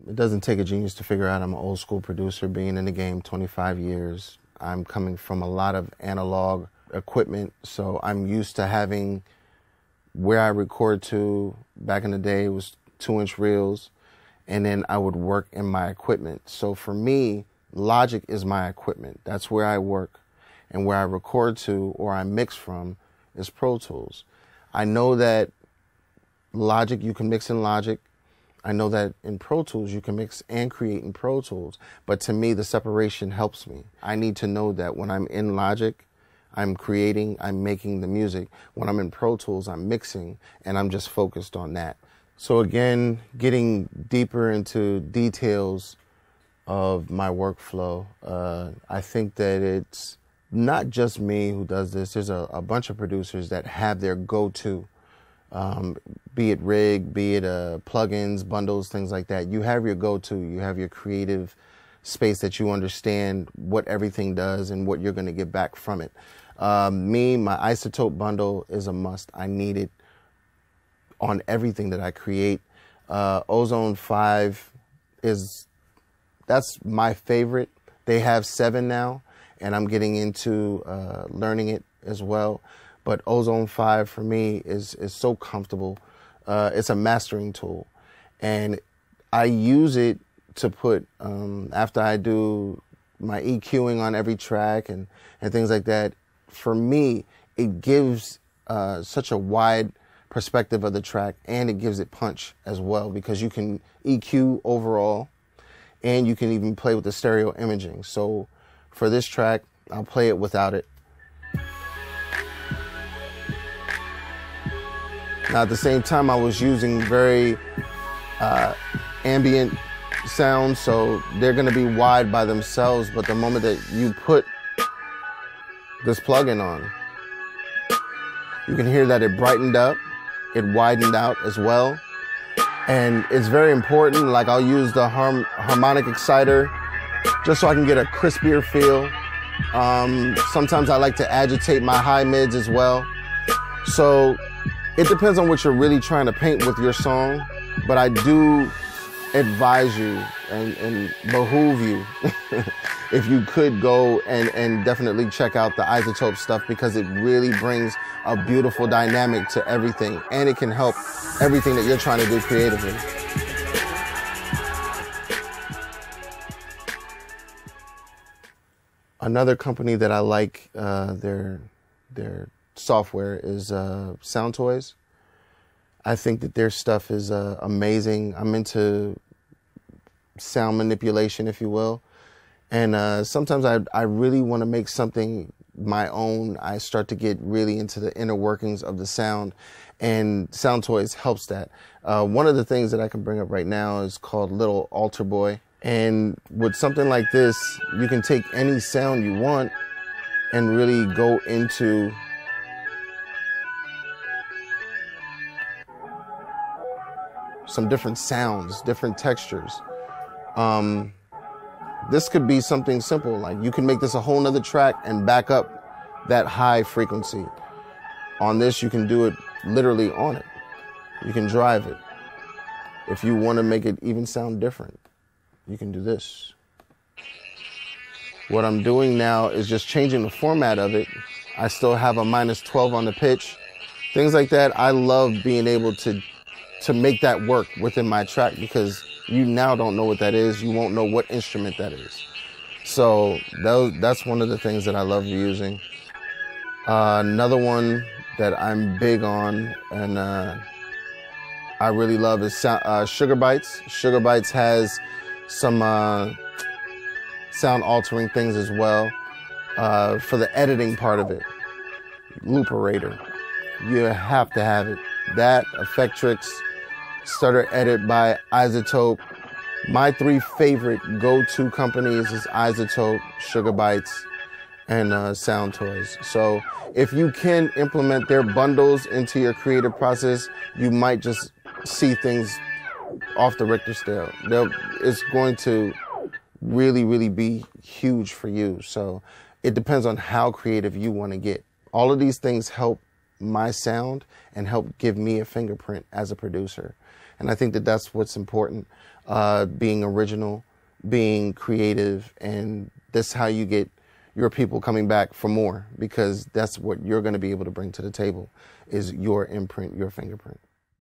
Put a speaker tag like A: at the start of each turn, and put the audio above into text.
A: It doesn't take a genius to figure out I'm an old school producer, being in the game 25 years. I'm coming from a lot of analog equipment, so I'm used to having where I record to. Back in the day, it was 2-inch reels, and then I would work in my equipment. So for me, Logic is my equipment. That's where I work, and where I record to or I mix from is Pro Tools. I know that Logic, you can mix in Logic. I know that in Pro Tools, you can mix and create in Pro Tools. But to me, the separation helps me. I need to know that when I'm in Logic, I'm creating, I'm making the music. When I'm in Pro Tools, I'm mixing, and I'm just focused on that. So again, getting deeper into details of my workflow, I think that it's not just me who does this. There's a bunch of producers that have their go-to. Be it rig, be it plugins, bundles, things like that. You have your go-to. You have your creative space that you understand what everything does and what you're going to get back from it. Me, my Isotope bundle is a must. I need it on everything that I create. Ozone 5 that's my favorite. They have 7 now, and I'm getting into learning it as well. But Ozone 5 for me is so comfortable. It's a mastering tool. And I use it to put, after I do my EQing on every track and things like that, for me, it gives such a wide perspective of the track, and it gives it punch as well, because you can EQ overall, and you can even play with the stereo imaging. So for this track, I'll play it without it. Now, at the same time, I was using very ambient sounds, so they're going to be wide by themselves. But the moment that you put this plugin on, you can hear that it brightened up, it widened out as well. And it's very important. Like, I'll use the harmonic exciter just so I can get a crispier feel. Sometimes I like to agitate my high mids as well. So it depends on what you're really trying to paint with your song, but I do advise you and behoove you if you could go and definitely check out the Isotope stuff, because it really brings a beautiful dynamic to everything, and it can help everything that you're trying to do creatively. Another company that I like their software is Sound Toys. I think that their stuff is amazing. I'm into sound manipulation, if you will. And sometimes I really want to make something my own. I start to get really into the inner workings of the sound, and Sound Toys helps that. One of the things that I can bring up right now is called Little Altar Boy. And with something like this, you can take any sound you want and really go into some different sounds, different textures. This could be something simple, like you can make this a whole nother track and back up that high frequency. On this, you can do it literally on it. You can drive it. If you want to make it even sound different, you can do this. What I'm doing now is just changing the format of it. I still have a -12 on the pitch. Things like that. I love being able to make that work within my track, because you now don't know what that is. You won't know what instrument that is. So that's one of the things that I love using. Another one that I'm big on and I really love is Sugar Bytes. Sugar Bytes has some sound altering things as well for the editing part of it. Looperator, you have to have it. That, Effectrix, Stutter Edit by Isotope. My 3 favorite go-to companies is Isotope, Sugar Bytes, and Sound Toys. So if you can implement their bundles into your creative process, you might just see things off the Richter scale. It's going to really, really be huge for you. So it depends on how creative you want to get. All of these things help my sound and help give me a fingerprint as a producer. And I think that that's what's important, being original, being creative, and that's how you get your people coming back for more, because that's what you're going to be able to bring to the table is your imprint, your fingerprint.